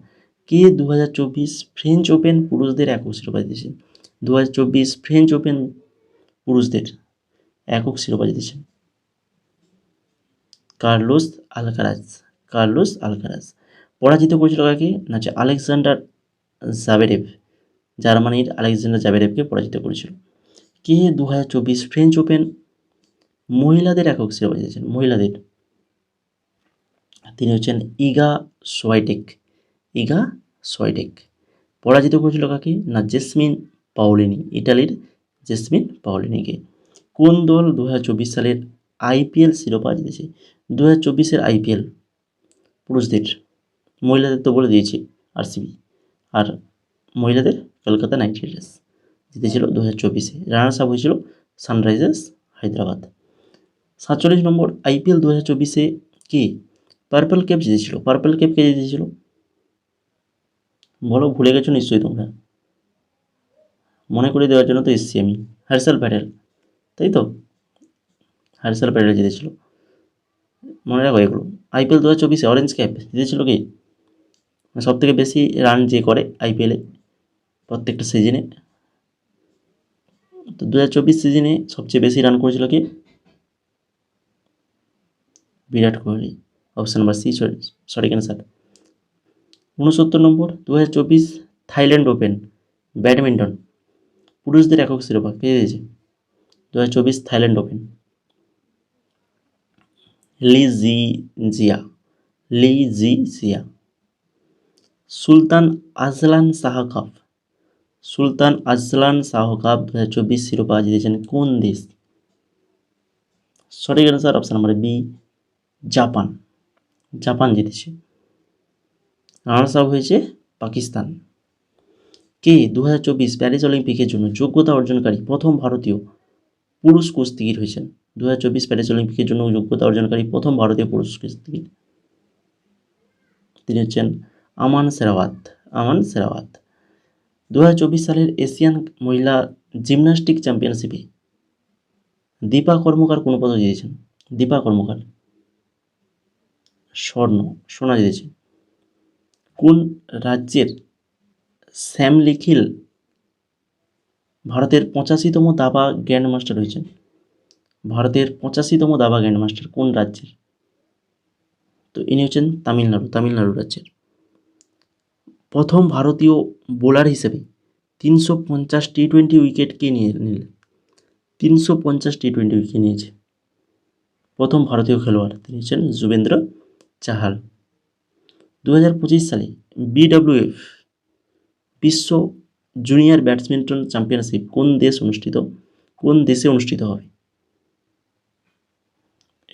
কে 2024 ফ্রেঞ্চ ওপেন পুরুষদের একক শিরোপা জিতেছেন? 2024 ফ্রেঞ্চ ওপেন পুরুষদের একক শিরোপা জিতেছেন কার্লোস আলকারাজ। Carlos Alcaraz. পরাজিত করেছিল কাকে? না হচ্ছে আলেকজান্ডার জাভেরেভ, জার্মানির আলেকজান্ডার জাভেরেভকে পরাজিত করেছিল। কে 2024 ফ্রেঞ্চ ওপেন মহিলাদের একক শিরোপা জিতেছেন? মহিলাদের তিনি হচ্ছেন ইগা সোয়াইটেক। ইগা সোয়াইটেক। পরাজিত করেছিল কাকে? না জেসমিন পাওলিনি, ইটালির জেসমিন পাওলিনিকে। কোন দল 2024 সালের আইপিএল শিরোপা জিতেছে? 2024-এর আইপিএল পুরুষদের, মহিলাদের তো বলে দিয়েছি আরসিবি, আর মহিলাদের কলকাতা নাইট রাইডার্স জিতেছিল 2024-এ। রানার্স আপ হয়েছিল সানরাইজার্স হায়দ্রাবাদ। 47 নম্বর, আইপিএল 2024-এ কে পার্পল ক্যাপ জিতেছিল? পার্পল ক্যাপ কে জিতেছিল বলো, ভুলে গেছো নিশ্চয়ই তোমরা, মনে করে দেওয়ার জন্য তো এসছি আমি। হার্ষাল প্যাটেল, তাই তো? হার্ষাল প্যাটেল জিতেছিল, মনে রাখো এগুলো। আইপিএল 2024-এ অরেঞ্জ ক্যাপ জিতেছিল কি? সব থেকে বেশি রান যে করে আইপিএলে প্রত্যেকটা সিজনে, তো 2024 সিজনে সবচেয়ে বেশি রান করেছিল কি? Virat Kohli. Option number C সঠিক অ্যান্সার। 69 নম্বর, 2024 থাইল্যান্ড ওপেন ব্যাডমিন্টন পুরুষদের একক শিরোপা কে দিয়েছে? 2024 Thailand open Lee Jia. Lee Jia. Sultan Azlan Shah cup. Sultan Azlan Shah cup 2024 শিরোপা জিতেছেন কোন দেশ? সঠিক answer option number B Japan. Japan জিতেছে। রানার্স আপ হয়েছে পাকিস্তান। কে 2024 প্যারিস অলিম্পিকের জন্য যোগ্যতা অর্জনকারী প্রথম ভারতীয় পুরুষ কুস্তিগির হয়েছেন? 2024 প্যারিস অলিম্পিকের জন্য যোগ্যতা অর্জনকারী প্রথম ভারতীয় পুরুষ কুস্তিগির তিনি হচ্ছেন আমান সেরাওয়াত। আমান সেরাওয়াত। 2024 সালের এশিয়ান মহিলা জিমন্যাস্টিক চ্যাম্পিয়নশিপে দীপা কর্মকার কোন পদক জিতেছেন? দীপা কর্মকার সোনা জিতেছে। কোন রাজ্যের স্যাম লিখিল ভারতের 85তম দাবা গ্র্যান্ডমাস্টার হয়েছেন? ভারতের 85তম দাবা গ্র্যান্ডমাস্টার কোন রাজ্যের? তো ইনি হচ্ছেন তামিলনাড়ু রাজ্যের। প্রথম ভারতীয় বোলার হিসেবে 350 টি-20 উইকেট কে নিলেন? 350 টি-20 উইকেট নিয়েছে প্রথম ভারতীয় খেলোয়াড়, তিনি হচ্ছেন যুবেন্দ্র চাহাল। 2025 সালে বিডব্লিউএফ বিশ্ব জুনিয়র ব্যাডমিন্টন চ্যাম্পিয়নশিপ কোন দেশে অনুষ্ঠিত হবে?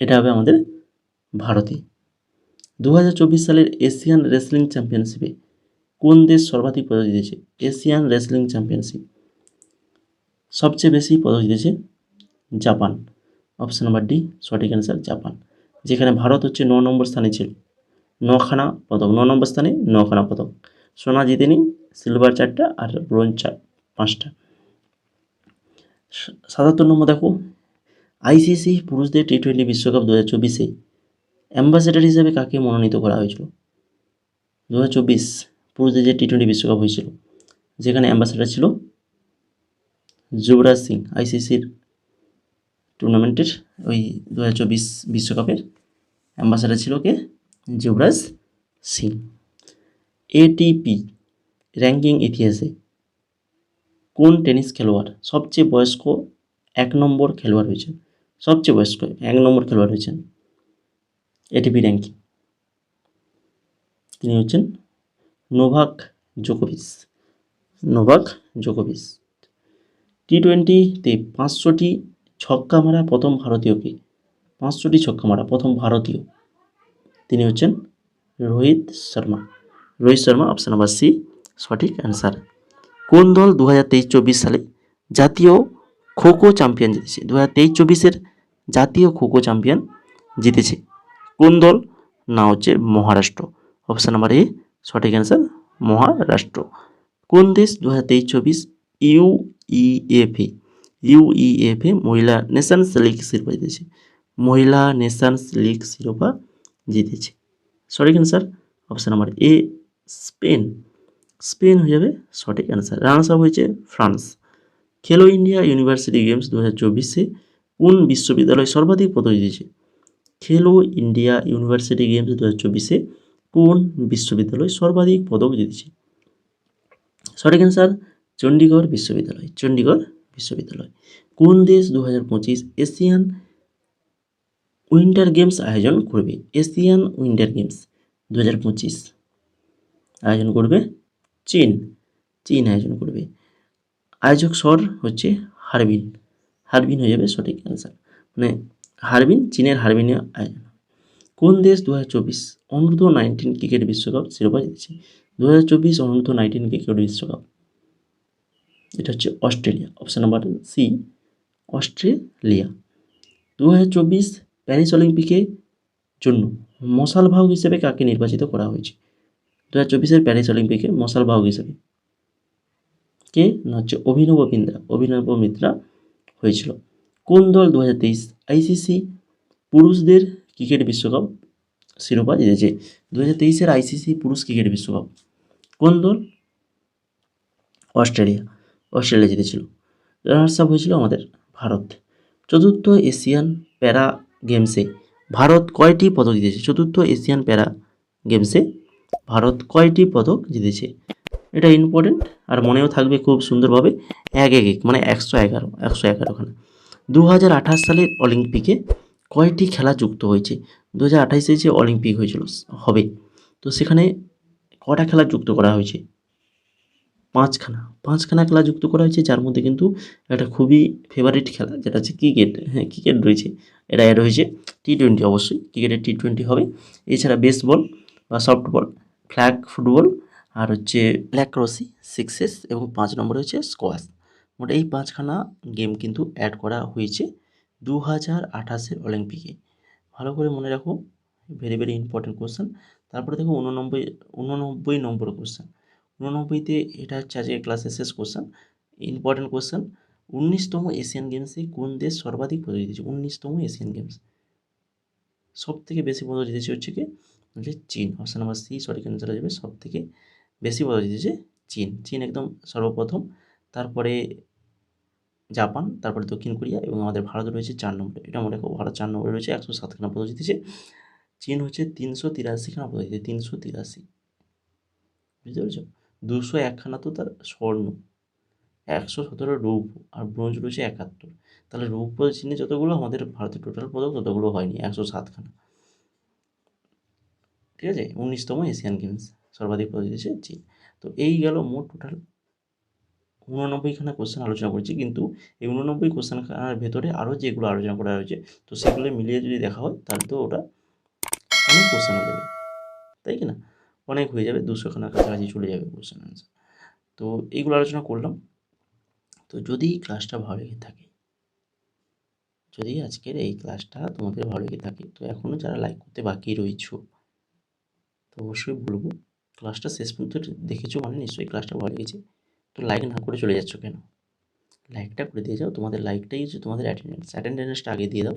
এটা হবে আমাদের ভারতে। 2024 সালের এশিয়ান রেসলিং চ্যাম্পিয়নশিপে কোন দেশ সর্বাধিক পদক জিতেছে? এশিয়ান রেসলিং চ্যাম্পিয়নশিপ সবচেয়ে বেশি পদক জিতেছে জাপান। অপশান নাম্বার ডি সঠিক অ্যান্সার জাপান, যেখানে ভারত হচ্ছে 9 নম্বর স্থানে ছিল। 9 নম্বর স্থানে 9খানা পদক। সোনা জিতেনি, সিলভার 4টা আর ব্রোঞ্জ 5টা। 77 নম্বর দেখো, আইসিসি পুরুষদের টি-20 বিশ্বকাপ 2024-এ অ্যাম্বাসেডর হিসেবে কাকে মনোনীত করা হয়েছিল? 2024 পুরুষদের যে টি-20 বিশ্বকাপ হয়েছিল, যেখানে অ্যাম্বাসেডর ছিল যুবরাজ সিং। আইসিসির টুর্নামেন্টের ওই 2024 বিশ্বকাপের অ্যাম্বাসেডর ছিল কে? যুবরাজ সিং। এটিপি র্যাঙ্কিং ইতিহাসে কোন টেনিস খেলোয়াড় সবচেয়ে বয়স্ক 1 নম্বর খেলোয়াড় হয়েছেন? সবচেয়ে বয়স্ক 1 নম্বর খেলোয়াড় হয়েছেন এটিপি র্যাঙ্কিং, তিনি হচ্ছেন নোভাক জোকোভিচ। টি-20-তে 500টি ছক্কা মারা প্রথম ভারতীয়কে? 500টি ছক্কা মারা প্রথম ভারতীয়, তিনি হচ্ছেন Rohit Sharma. Option number C সঠিক অ্যান্সার। কোন দল 2023-24 সালে জাতীয় খোখো চ্যাম্পিয়ন জিতেছে? 2023-24-এর জাতীয় খোখো চ্যাম্পিয়ন জিতেছে কোন দল? না হচ্ছে মহারাষ্ট্র। অপশান নাম্বার এ সঠিক অ্যান্সার মহারাষ্ট্র। কোন দেশ 2023-24 ইউইএফএ মহিলা নেশনস লিগ শিরোপা জিতেছে? মহিলা নেশনস লিগ শিরোপা জিতেছে। সঠিক অ্যান্সার অপশান নাম্বার এ স্পেন, স্পেন হয়ে যাবে সঠিক অ্যান্সার। রানার্স আপ হয়েছে ফ্রান্স। খেলো ইন্ডিয়া ইউনিভার্সিটি গেমস 2024-এ কোন বিশ্ববিদ্যালয় সর্বাধিক পদক জিতেছে? খেলো ইন্ডিয়া ইউনিভার্সিটি গেমস 2024-এ কোন বিশ্ববিদ্যালয় সর্বাধিক পদক জিতেছে? সঠিক অ্যান্সার চণ্ডীগড় বিশ্ববিদ্যালয়, চণ্ডীগড় বিশ্ববিদ্যালয়। কোন দেশ 2025 এশিয়ান উইন্টার গেমস আয়োজন করবে? এশিয়ান উইন্টার গেমস 2025 আয়োজন করবে চীন, চীন আয়োজন করবে। আয়োজক শহর হচ্ছে হারবিন, হারবিন হয়ে যাবে সঠিক অ্যান্সার, মানে হারবিন, চীনের হারবিনে আয়োজন। কোন দেশ 2024 অনূর্ধ্ব-19 ক্রিকেট বিশ্বকাপ শিরোপা জিতেছে? 2024 অনূর্ধ্ব-19 ক্রিকেট বিশ্বকাপ, এটা হচ্ছে Australia. Option number C Australia. 2024 Paris অলিম্পিকের জন্য মশাল বাহক হিসেবে কাকে নির্বাচিত করা হয়েছে? 2024 প্যারিস অলিম্পিকে মশাল বাহক হিসেবে কে না হচ্ছে অভিনব বিন্দ্রা, অভিনব মিত্রা হয়েছিল। কোন দল 2023 আইসিসি পুরুষদের ক্রিকেট বিশ্বকাপ শিরোপা জিতেছে? 2023 আইসিসি পুরুষ ক্রিকেট বিশ্বকাপ কোন দল? অস্ট্রেলিয়া, অস্ট্রেলিয়া জিতেছিল। রানার্স আপ হয়েছিল আমাদের ভারত। চতুর্থ এশিয়ান প্যারা গেমসে ভারত কয়টি পদক জিতেছে? চতুর্থ এশিয়ান প্যারা গেমসে ভারত কয়টি পদক জিতেছে? এটা ইম্পর্টেন্ট আর মনেও থাকবে খুব সুন্দরভাবে। এক মানে 111খানা। 2028 সালের অলিম্পিকে কয়টি খেলা যুক্ত হয়েছে? 2028-এ যে অলিম্পিক হয়েছিল হবে, তো সেখানে কটা খেলা যুক্ত করা হয়েছে? 5খানা খেলা যুক্ত করা হয়েছে, যার মধ্যে কিন্তু একটা খুবই ফেভারিট খেলা যেটা হচ্ছে ক্রিকেট। হ্যাঁ, ক্রিকেট রয়েছে, এটা অ্যাড হয়েছে। টি-20 অবশ্যই ক্রিকেটের টি-20 হবে। এছাড়া বেসবল বা সফটবল, ফ্ল্যাগ ফুটবল, আর হচ্ছে ল্যাক্রোসি, সিক্সেস এবং 5 নম্বরে হচ্ছে স্কোয়াশ। মোট এই 5খানা গেম কিন্তু অ্যাড করা হয়েছে 2028-এর অলিম্পিকে। ভালো করে মনে রাখো, ভেরি ভেরি ইম্পর্টেন্ট কোশ্চেন। তারপরে দেখো 89 নম্বর কোশ্চেন। 89তে এটা হচ্ছে আজকের ক্লাসের শেষ কোশ্চেন, ইম্পর্টেন্ট কোশ্চেন। 19তম এশিয়ান গেমসে কোন দেশ সর্বাধিক পদক জিতেছে? 19তম এশিয়ান গেমস সব থেকে বেশি পদক জিতেছে হচ্ছে কি চীন। অপশান নাম্বার সি সঠিক অ্যান্সার হয়ে যাবে, সব থেকে বেশি পদক জিতেছে চীন। চীন একদম সর্বপ্রথম, তারপরে জাপান, তারপরে দক্ষিণ কোরিয়া এবং আমাদের ভারত রয়েছে 4 নম্বরে। এটা মনে রাখো, ভারত 4 নম্বরে রয়েছে, 107খানা পদক জিতেছে। চীন হচ্ছে 383খানা পদক জিতেছে, 383, বুঝতে পেরেছো? 201খানা তো তার স্বর্ণ, 117 রৌপ্য, আর ব্রোঞ্জ রয়েছে 71। তাহলে রৌপ্য চীনে যতগুলো, আমাদের ভারতের টোটাল পদক ততগুলো হয়নি, 107খানা। ঠিক আছে, 19তম এশিয়ান গেমস সর্বাধিক পদক জিতেছে চীন। তো এই গেল মোট টোটাল 89খানা কোশ্চেন আলোচনা করছি, কিন্তু এই 89 কোশ্চেনখানার ভেতরে আরও যেগুলো আলোচনা করা হয়েছে, তো সেগুলো মিলিয়ে যদি দেখা হয় তাহলে তো ওটা অনেক কোশ্চেন হয়ে যাবে, তাই কি না? অনেক হয়ে যাবে, 200খানার কাছাকাছি চলে যাবে কোশ্চেন আনসার। তো এইগুলো আলোচনা করলাম। তো যদি ক্লাসটা ভালো লেগে থাকে, যদি আজকের এই ক্লাসটা তোমাদের ভালো লেগে থাকে, তো এখনও যারা লাইক করতে বাকি রয়েছো, তো অবশ্যই বলবো ক্লাসটা শেষ পর্যন্ত দেখেছো মানে নিশ্চয়ই ক্লাসটা ভালো লেগেছে। তো লাইক না করে চলে যাচ্ছ কেন? লাইকটা করে দিয়ে যাও, তোমাদের লাইকটাই হচ্ছে তোমাদের অ্যাটেন্ডেন্সটা আগে দিয়ে দাও।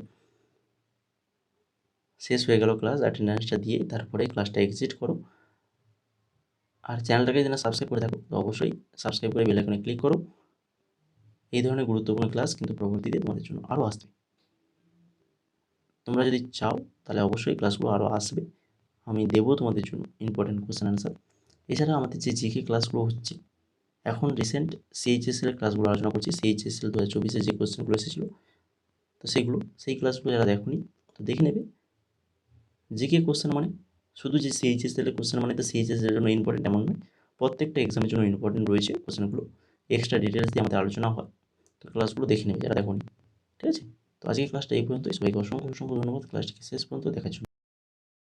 শেষ হয়ে গেল ক্লাস, অ্যাটেন্ডেন্সটা দিয়ে তারপরে ক্লাসটা এক্সিট করো। আর চ্যানেলটাকে যেন সাবস্ক্রাইব করে থাকো, তো অবশ্যই সাবস্ক্রাইব করে বেল আইকনে ক্লিক করো। এই ধরনের গুরুত্বপূর্ণ ক্লাস কিন্তু পরবর্তীতে তোমাদের জন্য আরও আসবে। তোমরা যদি চাও তাহলে অবশ্যই ক্লাসগুলো আরও আসবে, আমি দেবো তোমাদের জন্য ইম্পর্টেন্ট কোশ্চেন আনসার। এছাড়া আমাদের যে জিকে ক্লাসগুলো হচ্ছে, এখন রিসেন্ট সিএইচএসএলের ক্লাসগুলো আলোচনা করছি। সিএইচএসএল 2024-এ যে কোশ্চেনগুলো এসেছিলো, তো সেই ক্লাসগুলো যারা দেখোনি তো দেখে নেবে। জিকে কোশ্চেন মানে শুধু যে সিএইচএসএলের কোশ্চেন মানে তো সিএইচএসএলের জন্য ইম্পর্টেন্ট এমন নয়, প্রত্যেকটা এক্সামের জন্য ইম্পর্টেন্ট রয়েছে কোশ্চেনগুলো, এক্সট্রা ডিটেলস দিয়ে আমাদের আলোচনা হয়। তো ক্লাসগুলো দেখে নেবে যারা দেখোনি, ঠিক আছে? তো আজকের ক্লাসটা এই পর্যন্তই। সবাইকে অসংখ্য অসংখ্য ধন্যবাদ ক্লাসটিকে শেষ পর্যন্ত দেখার জন্য।